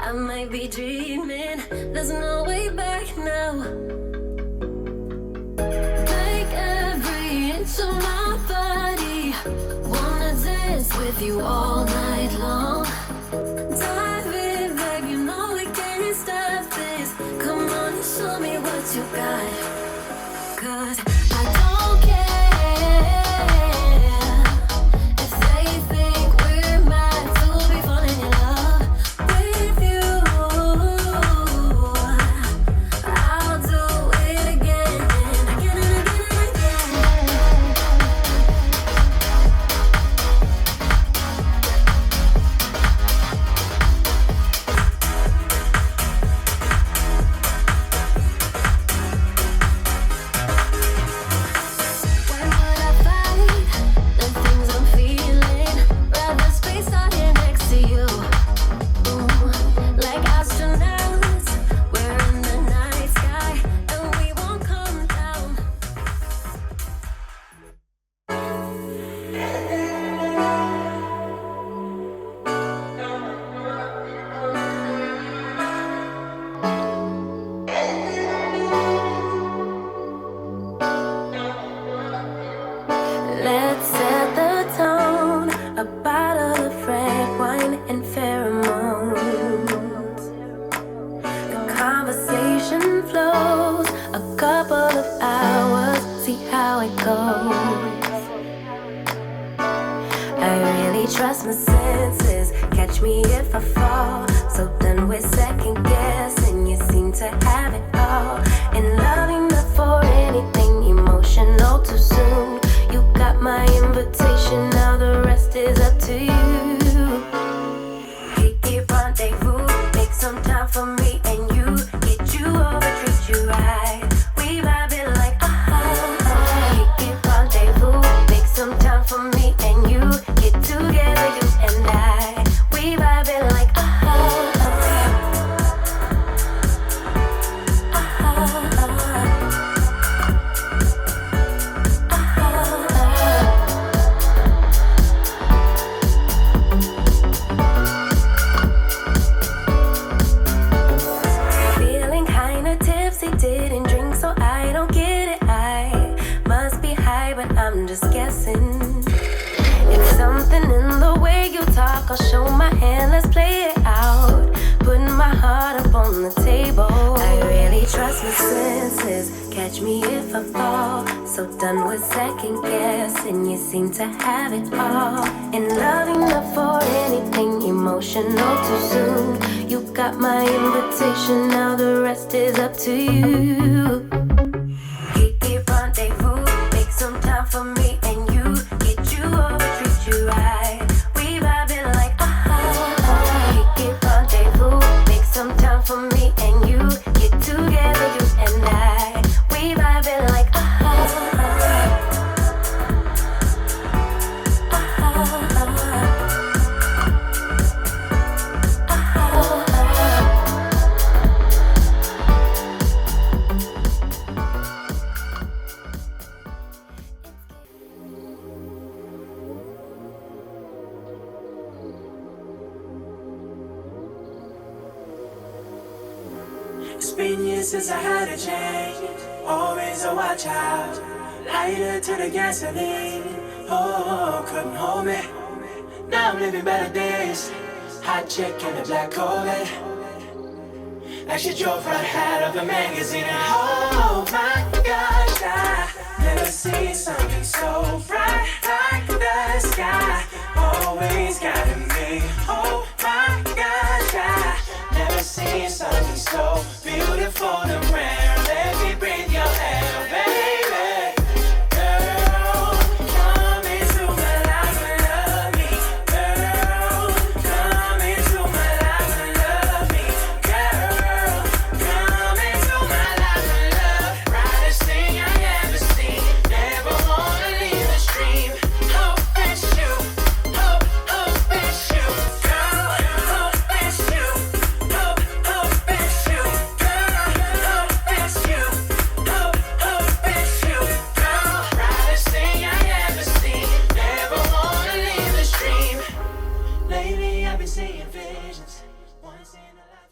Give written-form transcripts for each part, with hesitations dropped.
I might be dreaming, there's no way back now. Take every inch of my body, wanna dance with you all night long. Dive in, babe, you know we can't stop this. Come on and show me what you got, 'cause I don't care if they think we're meant to be falling in love with you. I'll do it again and again and again and again. Where would I find the things I'm feeling? Rather space out here next to you. Ooh, like astronauts, we're in the night sky and we won't come down. Let's set the tone, a bottle of red wine and pheromones. The conversation flows, a couple of hours, see how it goes. I really trust my senses, catch me if I fall. So done with second guessing, you seem to have it all. And loving before anything emotional too soon. You got my invitation, now the rest is up to you. Kiki rendezvous, make some time for me and you. Get you over, treat you right. We vibing like Kiki rendezvous, make some time for me and you. Get together, you and I. We vibing like feeling kinda tipsy, didn't drink so I don't get it. I must be high, but I'm just guessing. It's something in the way you talk, I'll show my hand, let's play it out. Putting my heart up on the table. I really trust my senses, catch me if I fall. So done with second guessing, you seem to have it all. And loving up for anything emotional too soon. You got my invitation, now the rest is up to you. Kiki rendezvous, make some time for me and you. Get you over, treat you right. We vibing like Kiki rendezvous, make some time for me and you. Get together, you and I. We vibing like It's been years since I had a change. Always a watch out. Lighter to the gasoline. Oh, couldn't hold me. Now I'm living better days. Hot chick in a black Corvette. Like she drove right out of a magazine. And oh my gosh, I never seen something so bright like the sky. Always guiding me. Oh my gosh, I never seen something so beautiful and rare. Let me breathe your air, baby. Girl, come into my life and love me. Girl, come into my life and love me. Girl, come into my life and love. Brightest thing I ever seen. Never wanna leave the stream. Hope it's you. Hope it's you. Girl, hope it's you. Hope it's you. Girl, hope it's you. Hope it's you. Girl, brightest thing I ever seen. Never wanna leave the stream. Lately I've been seeing visions. Once in a lifetime.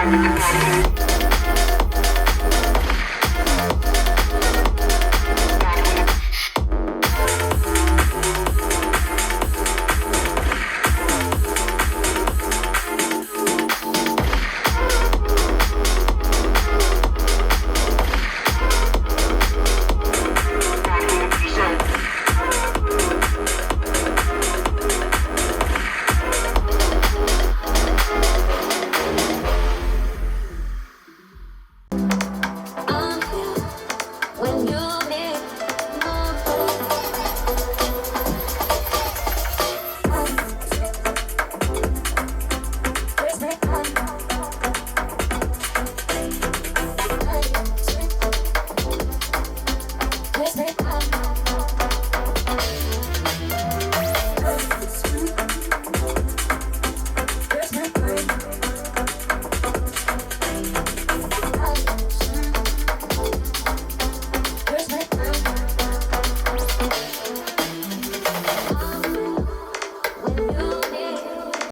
Let's